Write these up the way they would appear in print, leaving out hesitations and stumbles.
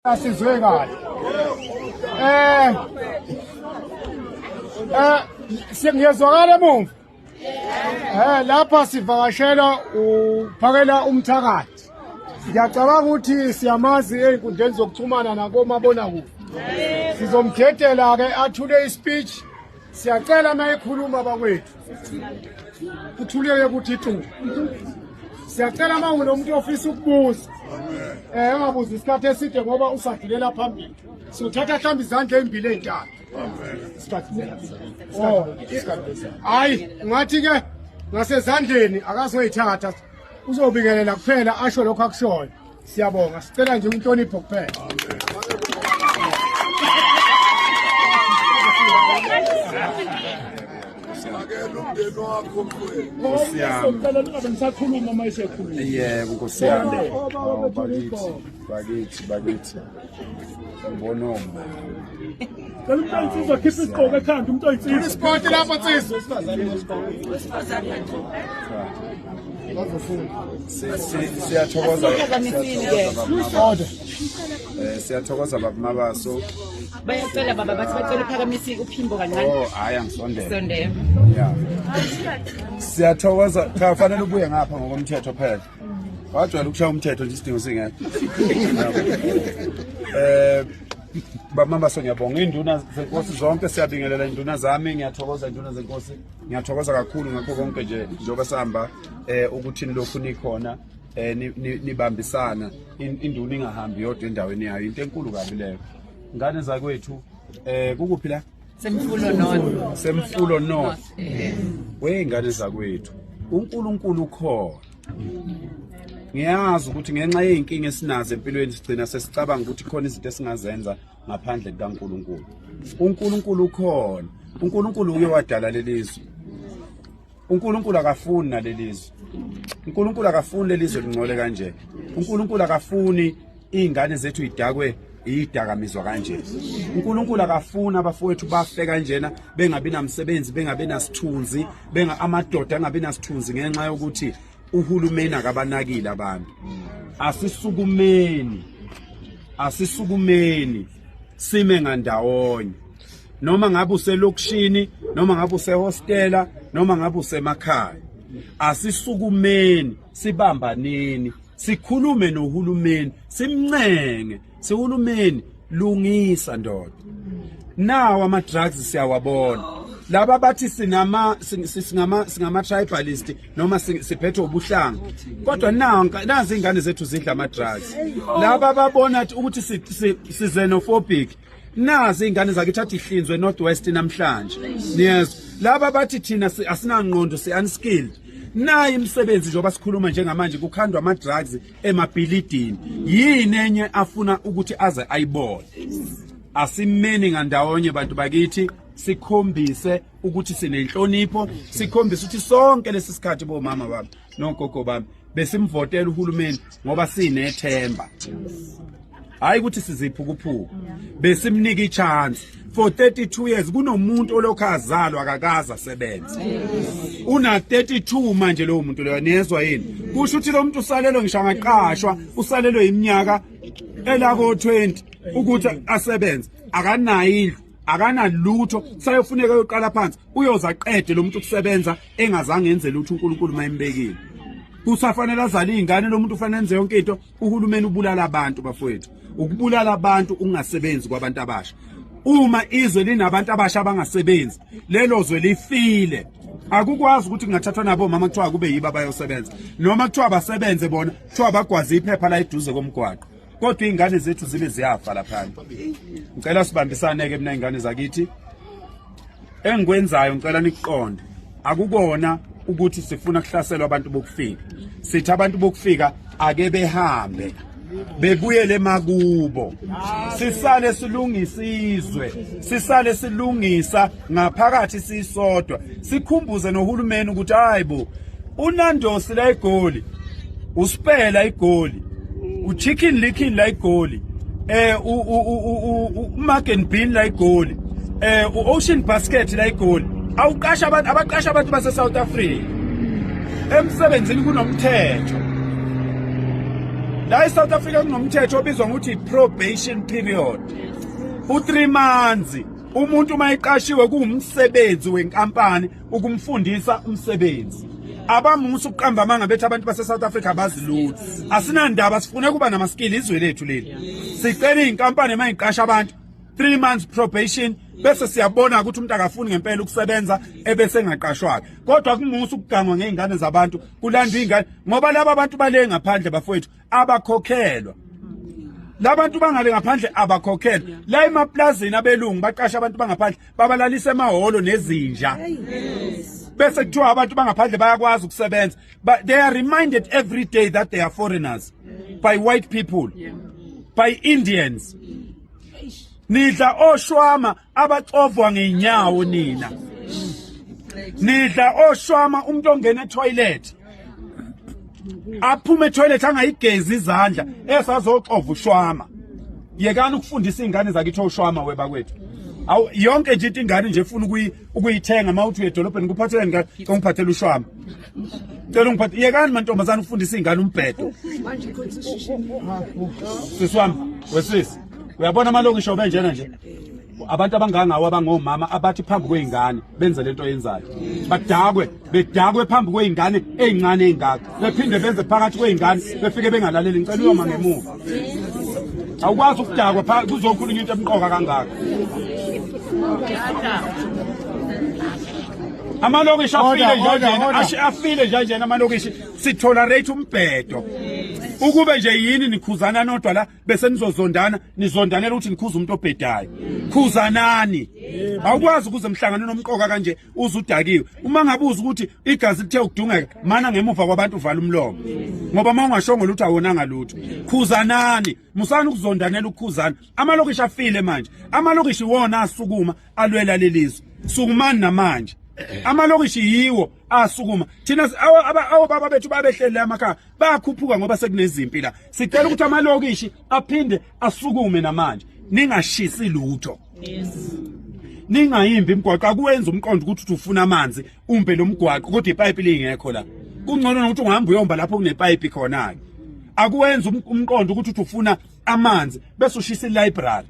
Asizwe kahle. Singiyezwakala emuva. Lapha sivakashela uphakela umthakathi. Ngiyacabanga ukuthi siyamazi einkundleni zokuxhumana nakomabonakude. Sizomkhethela ke athule ispeech. Siyacela mayikhuluma bakwethu. Kuthuleke ukuthi tu. Siyacela mawunomuntu ofisa ukubuza. Ungabuzi isikhathi eside ngoba usadlulela phambili. Sothatha mhlawumbe izandla ezimbili ezintathu. Hayi, ngathi ke ngasezandleni akazoyithatha. Uzobingelela kuphela asho lokho akushoyo. Siyabonga. Sicela nje inhlonipho kuphela. Yebo Nkosi yami. Bakithi. Ngibona Umntwana khipha isiqoko ekhanda umuntu oyitsizwa. Isport lapha nsizwa. Siyathokoza baba Mabaso. Bayacela baba bathi bacela phakamise uphimbo kancane. Oh, hayi angisondele. Sondela. Yeah. Siyathokoza, cha fanele ubuye ngapha ngokomthetho phela. Wajwayela ukushaya umthetho nje isidingo singekho. Baba Mabaso ngiyabonga induna zenkosi zonke siyabingelela induna zami ngiyathokoza induna zenkosi ngiyathokoza kakhulu ngakho konke nje njoba sihamba ukuthi lokhu nikhona nibambisana induna ingahambi yodwa endaweni yayo into enkulu kabi leyo ngane zakwethu kukuphi la Semfulo North weingane zakwethu uNkulunkulu ukhona ngiyazi ukuthi ngenxa yeinkinga esinazo empilweni sigcina sesicabanga ukuthi khona izinto esingazenza ngaphandle kaNkulunkulu. uNkulunkulu ukhona. uNkulunkulu uye wadala lelizwe. uNkulunkulu akafuni nalelizwe. uNkulunkulu akafuni lelizwe lingcole kanje. uNkulunkulu akafuni izingane zethu idakwe idakamizwa kanje. uNkulunkulu akafuni abafowethu bafe kanjena bengabi namsebenzi bengabe nasithunzi amadoda angabe nasithunzi ngenxa yokuthi uhulumeni akabanakile abantu. Asisukumeni sime ngandawonye. Noma ngabe uselokishini, noma ngabe usehostela, noma ngabe usemakhaya. Asisukumeni, sibambaneni, sikhulume nohulumeni, simncenge, sihulumeni lungisa ndoda. Nawo ama drugs siyawabona. Laba bathi singama tribalist noma siphethe ubuhlanga kodwa nazi ingane zethu zidla ama drugs laba babona ukuthi si xenophobic nazi ingane zakithi athi ihlinzwe northwest namhlanje yes laba bathi thina asinangqondo si unskilled nayi imisebenzi njengoba sikhuluma njengamanje kukhandwa ama drugs emabhilidini yini enye afuna ukuthi aze ayibone asimeni ngandawonye bantu bakithi sikhombise ukuthi sinenhlonipho sikhombise ukuthi sonke lesisikhathi bomama bami nogogo bami besimvotela uhulumeni ngoba sinethemba hayi ukuthi siziphukuphuku besimnika ichance for 32 years kunomuntu olokhu azalwa akakaza sebenza una 32 manje lo muntu leyo niyezwa yini kusho ukuthi lo muntu usalelo ngisho angaqashwa usalelo iminyaka elako 20 ukuthi asebenze akanayo indlu akanalutho sayofuneka uyoqala phansi uyoza qede lo muntu ukusebenza engazange enze lutho uNkulunkulu mayimbekile kusafanele azali izingane lo muntu ufanele enze yonke into uhulumeni ubulala abantu bafowethu ukubulala abantu ungasebenzi kwabantu abasha uma izwe linabantu abasha abangasebenzi lelo zwe lifile akukwazi ukuthi kungathathwa nabo mama kuthiwa kube yiba bayosebenza noma kuthiwa basebenze bona kuthiwa bagwazi iphepha la eduze komgwaqo kodwa izingane zethu zibe ziyafa lapha. Ngicela sibambisane ke mina izingane zakithi. Engikwenzayo ngicela nikuqonde. Akukona ukuthi sifuna kuhlaselwa abantu bokufika. Sithi abantu bokufika ake behambe. Bebuyele makubo. Sisale silungisizwe. Sisale silungisa ngaphakathi sisodwa. Sikhumbuze nohulumeni ukuthi hayibo uNandosi la eGoli. Usipela eGoli. Chicken Licken la eGoli Mark and Bean la eGoli Ocean Basket la eGoli awuqasha abaqasha abantu base South Africa emsebenzini kunomthetho La eSouth Africa kunomthetho obizwa ngokuthi probation period. U3 months. Umuntu mayiqashiwe kuumsebenzi wenkampani ukumfundisa umsebenzi. Abamusa ukuqamba amanga bethi abantu base South Africa bazilutho. Asinandaba sifune kuba namaskill izwe lethu leli. Sicela inkampani mayiqasha abantu 3 months probation bese siyabona ukuthi umuntu akafuni ngempela ukusebenza ebese engaqashwanga. Kodwa kumusa ukugangwa ngeingane zabantu kulandwa ingane ngoba laba abantu bale ngaphandle bafowethu abakhokhelwa. Labantu bangale ngaphandle abakhokhelwa. La emaplazini abelungu baqasha abantu bangaphandle babalalisa emahholo nezinja. Bese kuthiwa abantu bangaphandle bayakwazi ukusebenza. But they are reminded every day that they are foreigners by white people, by Indians. Nidla oshwama abacovwa ngeinyawo nina. Nidla oshwama umuntu ongena etoilet. Aphume etoilet angayigezi izandla esazocova ushwama. Yekani ukufundisa ingane zakithi oshwama weba kwethu. Awu yonke nje ingane nje ufuna ukuyithenga mawuthi uye edolobheni kuphathele ngani ngiphathele ushwama. Cela ungiphathe yekani mantombazana ufundisa ingane umbhedo. Siswami wesisi uyabona amalokisho obenjena nje abantu abangangawo abangomama abathi phambi kweingane benze lento yenzayo bedakwe phambi kweingane ezincane ezingaka bephinde benze phakathi kweingane befike bengalaleli ngicela uyoma ngemuva awukwazi ukudakwa kuzokhulunywa into emqoka kangaka amalokishi afile nje amalokishi sitolerate umbhedo ukube nje yini nikhuzana nodwa la bese nizozondana nizondanela ukuthi nikhuza umuntu obhedayo khuzanani awukwazi ukuze emhlangano nomqoka kanje uzudakiwe uma ngabuza ukuthi igazi lithe ukudungeka mana ngemuva kwabantu uvala umlomo ngoba mawungashongo lutho awonanga lutho khuzanani musana ukuzondanela ukukhuzana amalokishi afile manje amalokishi wona asukuma alwela lelizwe sukumani namanje amalokishi yiwo asukuma thina baba bethu babehlele emakhaya bayakhuphuka ngoba sekunezimpi la sicela ukuthi amalokishi aphinde asukume namanje ningashisi lutho ningayimbi imgwaqo akuwenza umqondo ukuthi ufuna amanzi umbe lo mgwaqo kodwa ipipe lingekho la kungcono ukuthi ungahamba uyomba lapho kunepipe khona akuwenza umqondo ukuthi ufuna amanzi bese ushisa ilibrary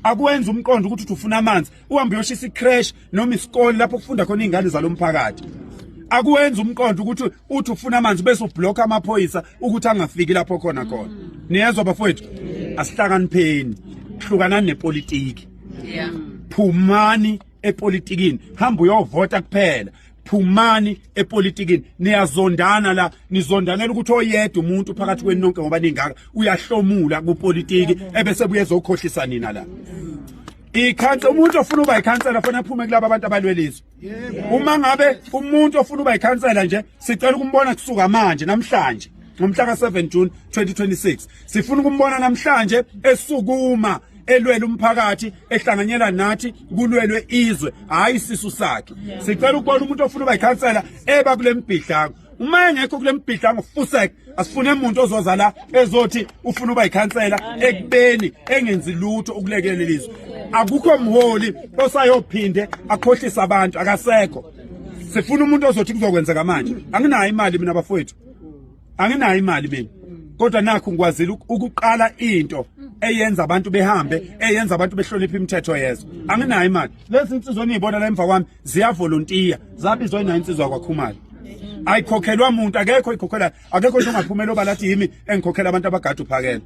akuwenza umqondo ukuthi ufuna amanzi uhambe uyoshisa icrash noma isikole lapho kufunda khona izingane zalomphakathi akuwenza umqondo ukuthi uthi ufuna amanzi bese ublock amaphoyisa ukuthi angafiki lapho khona niyezwa bafowethu asihlakanipheni hlukanani nepolitiki phumani epolitikini hamba uyovota kuphela phumani epolitikini niyazondana la nizondanela ukuthi oyedwa umuntu phakathi kwenonke ngoba ningaka uyahlomula kupolitiki ebese buyeza ukhohlisa nina la ikhansa umuntu ofuna uba ikhansela fana aphume kulabo abantu abalwelizwe uma ngabe umuntu ofuna uba ikhansela nje sicela ukumbona kusuka manje namhlanje ngomhla ka7 June 2026 sifuna ukumbona namhlanje esukuma elwela umphakathi ehlanganyela nathi kulwelwe izwe hayi isisu sakhe sicela ukubona umuntu ofuna uba ikhansela eba kule mbhidlango uma engekho kule mbhidlango fuseke asifune umuntu ozoza la ezothi ufuna uba ikhansela ekubeni engenzi lutho ukulekelela ilizwe akukho mholi osayophinde akhohlisa abantu akasekho sifuna umuntu ozothi kuzokwenzeka manje anginayo imali mina bafowethu anginayo imali mina kodwa nakho ngikwazile ukuqala into eyenza abantu behambe eyenza abantu behlonipha imithetho yezwe anginayo imali lezi insizwa nizibona la emva kwami ziyavolontiya zabizwa ina insizwa kwakhumalo ayikhokhelwa umuntu akekho ikhokhela akekho nje ongaphumela obalathi yimi engikhokhela abantu abagada uphakela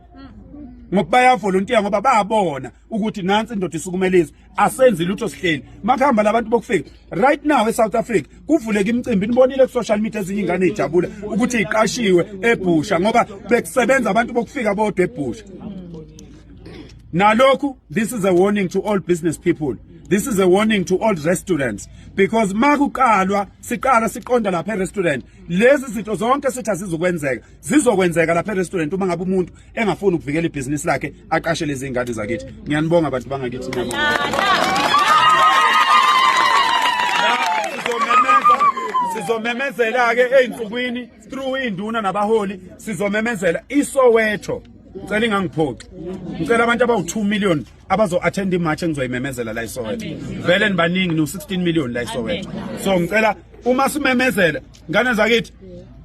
ngoba bayavolontiya ngoba bayabona ukuthi nansi indoda isukumelizwe asenzi lutho sihleli makhamba labantu bokufika right now eSouth Africa kuvuleka imicimbi nibonile ku social media ezinye ingane ejabula ukuthi iqashiwe eBhusha ngoba bekusebenza abantu bokufika bodwa eBhusha nalokhu this is a warning to all business people. This is a warning to all restaurants because makuqalwa siqala siqonda lapha e-restaurant lezi zinto zonke sithi zizokwenzeka lapha e-restaurant uma ngabe umuntu engafuni ukuvikela ibhizinisi lakhe aqashe lezi ingadi zakithi ngiyanibonga abantu bangakithi sizomemezela ke einsukwini through induna nabaholi sizomemezela iSoweto ngicela ingangiphoqi ngicela abantu abawu2 million abazo attend imarch engizoyimemezela la iSoweto vele nibaningi no16 million la iSoweto so ngicela uma simemezela ngane zakithi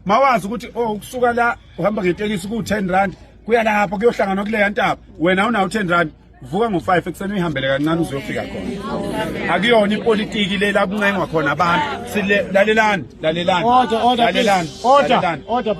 mawazi ukuthi ukusuka la uhamba ngetekisi ku10 rand kuya lapho kuyohlangana kuleya ntaba wena unawo 10 rand vuka ngo5 ekseni uyihambele kancane uzofika khona akuyona ipolitiki le la kuncengwa khona abantu lalelani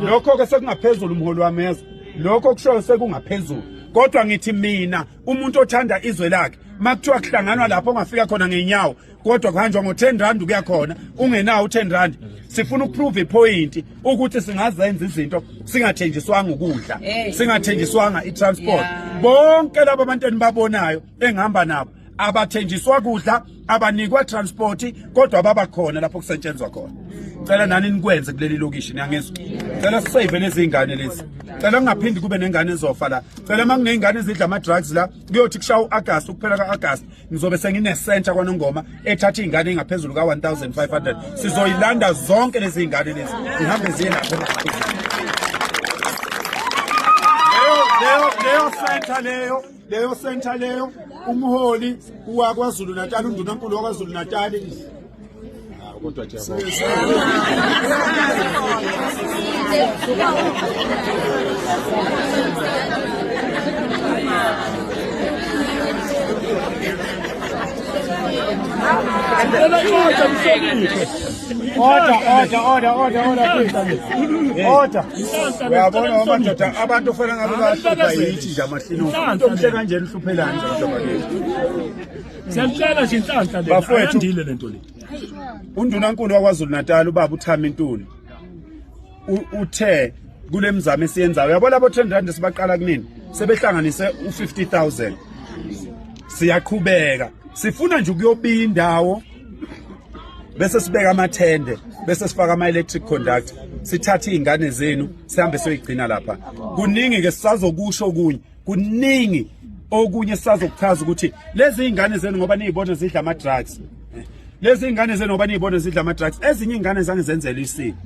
lokho ke sekungaphezulu umholi wamezwe lokho kusho sekungaphezulu kodwa ngithi mina umuntu othanda izwe lakhe makuthiwa kuhlanganwa lapho ongafika khona ngenyawo kodwa kuhanjwa ngo10 rand kuya khona ungenawo 10 rand sifuna ukuprove ipoint ukuthi singazenza izinto singathenjiswanga ukudla singathenjiswanga itransport bonke labo abantu enibabonayo engihamba nabo abathenjiswa kudla abanikwa transport kodwa baba khona lapho kusetshenzwa khona cela nani nikwenze kuleli lokishi niyangizwa cela sisave lezi ingane lezi cela kungaphindi kube nengane ezofa la cela makunezingane ezidla ama drugs la kuyothi kushawa uAugust ukuphela kaAugust ngizobe sengine center kwaNongoma ethatha ingane engaphezulu ka1500 sizoyilanda zonke lezi ingane lezi zihambe ziye lapho leyo center leyo umholi waKwaZulu Natal undunankulu waKwaZulu Natal kodwa Order. Uyabona amadoda abantu ufana ngabe bahlupha yithi nje amahlino. Into omhle kanjeni uhluphelani nje abantu. Siyacela nje inhlanhla le. Ayandile lento le. Undunankulu waKwaZulu Natal ubaba uThami Ntuli. Uthe kule mzamo esiyenzayo. Uyabona abo 10 rand sibaqala kunini. Sebehlanganise u50,000. Siyaqhubeka. Sifuna nje ukuyobiya indawo bese sibeka amathende bese sifaka ama electric conductor sithatha izingane zenu sihambe soyigcina lapha kuningi ke sisazokusho kunye kuningi okunye sisazokuchaza ukuthi lezi izingane zenu ngoba nizibona zidla ama drugs lezi izingane zenu ngoba nizibona zidla ama drugs ezinye izingane zangizenzela isiko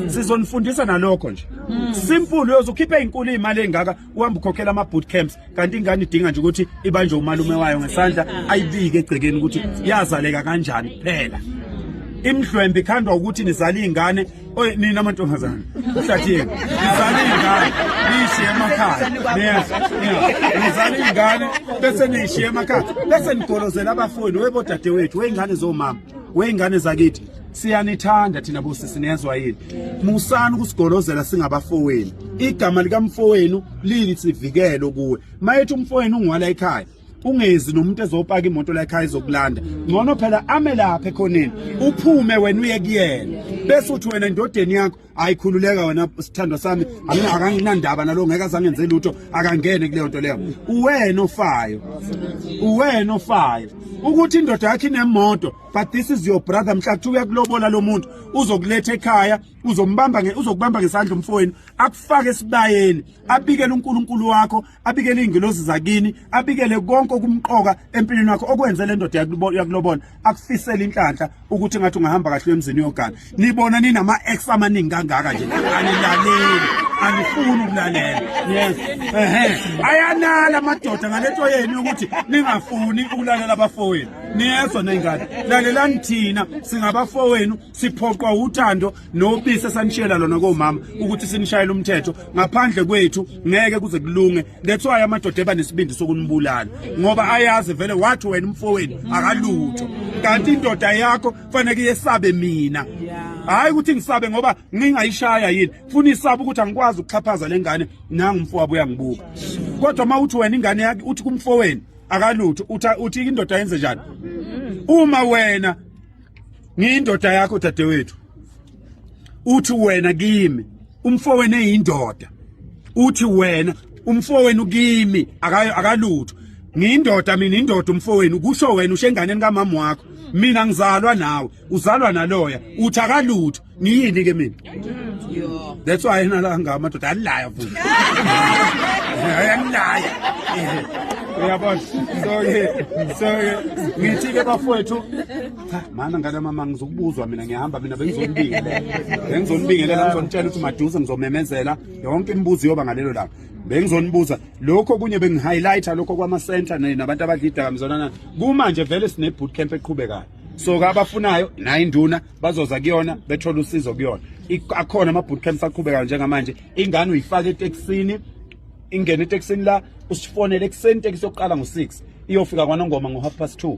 sizonifundisa nalokho nje simple uyozukhipha izinkulu izimali engaka uhamba ukhokhela ama boot camps kanti ingane idinga nje ukuthi ibanje umalume wayo ngesandla ayibike egcekeni ukuthi yazaleka kanjani phela imhlwembe ikhandwa ukuthi nizala izingane nina amantombazana uhlathini nizala izingane nishiye emakhaya nizala izingane bese nishiye emakhaya bese nigolozela abafowenu webodade wethu weingane zomama weingane zakithi siyanithanda thina bosisi niyezwa yini musana ukusigolozela singabafowenu igama likamfowenu lili sivikelo kuwe mayethi umfowenu ungwala ekhaya ungezi nomuntu ezopaka imoto la ekhaya izokulanda ngcono phela ame lapha ekhoneni uphume wena uye kuyena bese uthi wena indodeni yakho ayikhululeka wena sithandwa sami akanginandaba nalo ngeke azangenze lutho akangene kuleyo nto leyo uwena ofayo ukuthi indoda yakhe inemoto but this is your brother mhla kuthi uyakulobola lo muntu uzokuletha ekhaya uzokubamba ngesandla umfowenu akufake esibayeni abikele uNkulunkulu wakho abikele izingilosi zakini abikele konke okumqoka empilweni wakho okwenze le ndoda yakulobola akufisela inhlanhla ukuthi ngathi ungahamba kahle emzini yogana nibona ninama ex amaningi kangaka nje anilaleli anifuni ukulalela yes ayanala amadoda ngalento yenu ukuthi ningafuni ukulalela abafowenu niyezwa nengane lalelani thina singabafowenu siphoqwa uthando nobisi esanishela lona komama ukuthi sinishayele umthetho ngaphandle kwethu ngeke kuze kulunge that's why amadoda ebanesibindi sokunibulala ngoba ayazi vele wathi wena umfowenu akalutho kanti indoda yakho kufanele iyesabe mina hayi ukuthi ngisabe ngoba ngingayishaya yini funa isabe ukuthi angikwazi ukuxhaphaza lengane nanga umfowabo uyangibuka kodwa mawuthi wena ingane yakhe uthi kumfowenu akalutho uthi indoda yenze njani uma wena ngiyindoda yakho dadewethu uthi wena kimi umfowenu eyindoda uthi wena umfowenu kimi akalutho ngiyindoda mina indoda umfowenu kusho wena ushenganeni kamama wakho mina ngizalwa nawe uzalwa naloya uthi akalutho ngiyini ke mina that's why nalanga amadoda alaya futhi ayalaya uyabona so ngithi ke bafowethu mana ngale mama ngizokubuzwa mina ngihamba mina bengizonibingelela ngizonitshela ukuthi maduze ngizomemezela yonke imibuzo yoba ngalelo langa bengizonibuza lokho kunye bengihighlighta lokho kwama center nabantu abadlida kamzonana kumanje vele sine boot camp eqhubekayo so abafunayo na induna bazoza kuyona bethola usizo kuyona akhona ama boot camps aqhubekayo njengamanje ingane uyifaka eTexini ingene etekisini la usifonele ekuseni itekisi yokuqala ngo6 iyofika kwaNongoma ngo2:30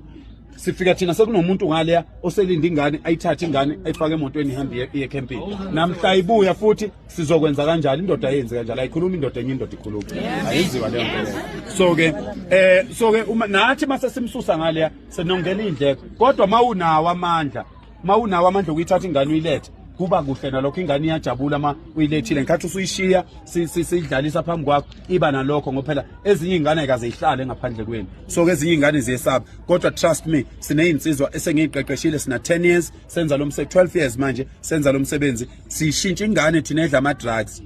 sifika thina sekunomuntu ngaleya oselinda ingane ayithathe ingane ayifake emotweni ihambe iye camping namhla ibuya futhi sizokwenza kanjalo indoda yenze kanjalo ayikhuluma indoda enye indoda ikhuluma ayenziwa leyo nto so ke uma nathi mase simsusa ngaleya senongela indleko kodwa mawunawo amandla ukuyithatha ingane uyilethe kuba kuhle nalokho ingane iyajabula uma uyilethile ngenkathi usuyishiya sidlalisa phambi kwakho iba nalokho ngoba phela ezinye ingane ayikaze ihlale ngaphandle kwenu so ke ezinye ingane ziyesaba kodwa trust me sinezinsizwa esengiyiqeqeshile sina 10 years senza lo msebenzi 12 years manje senza lo msebenzi sishintsha ingane thina edla ama drugs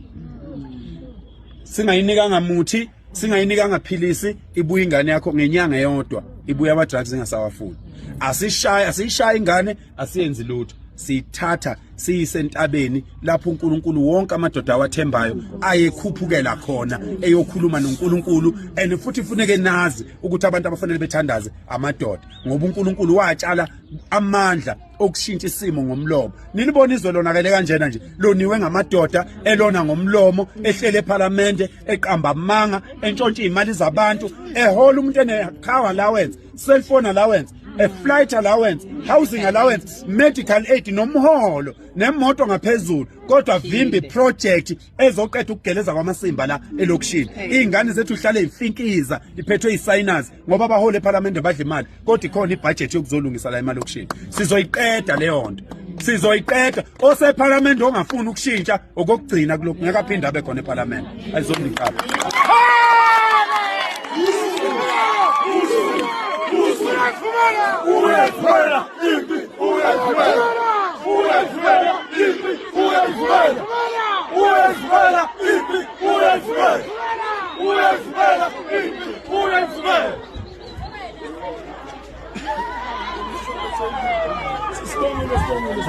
singayinikanga muthi singayinikanga philisi ibuya ingane yakho ngenyanga yodwa ibuya ama drugs engasawafuni asishaya ingane asiyenzi lutho sithatha siyisentabeni lapho uNkulunkulu wonke amadoda awathembayo ayekhuphukela khona eyokhuluma noNkulunkulu and futhi funeke nazi ukuthi abantu abafanele bethandaze amadoda ngoba uNkulunkulu watshala amandla okushintsha isimo ngomlomo nilibona izwe lonakele kanjena nje loniwe ngamadoda elona ngomlomo ehlele eParliament eqamba amanga entshontsha imali zabantu ehola umuntu ene car allowance cell phone allowance a flight allowance, housing allowance, medical aid nomholo nemoto ngaphezulu kodwa vimbi project ezoqeda ukugeleza kwamasimba la elokishini izingane zethu hlale ifinkiza iphethwe isinus ngoba abahola eParliament badla imali kodwa ikhona ibudget yokuzolungisa la emalokishini sizoyiqeda leyo nto sizoyiqeda oseParliament ongafuni ukushintsha okugcina kulokhu ngeke aphinde abe khona eParliament ayizomniqaba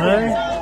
Hey.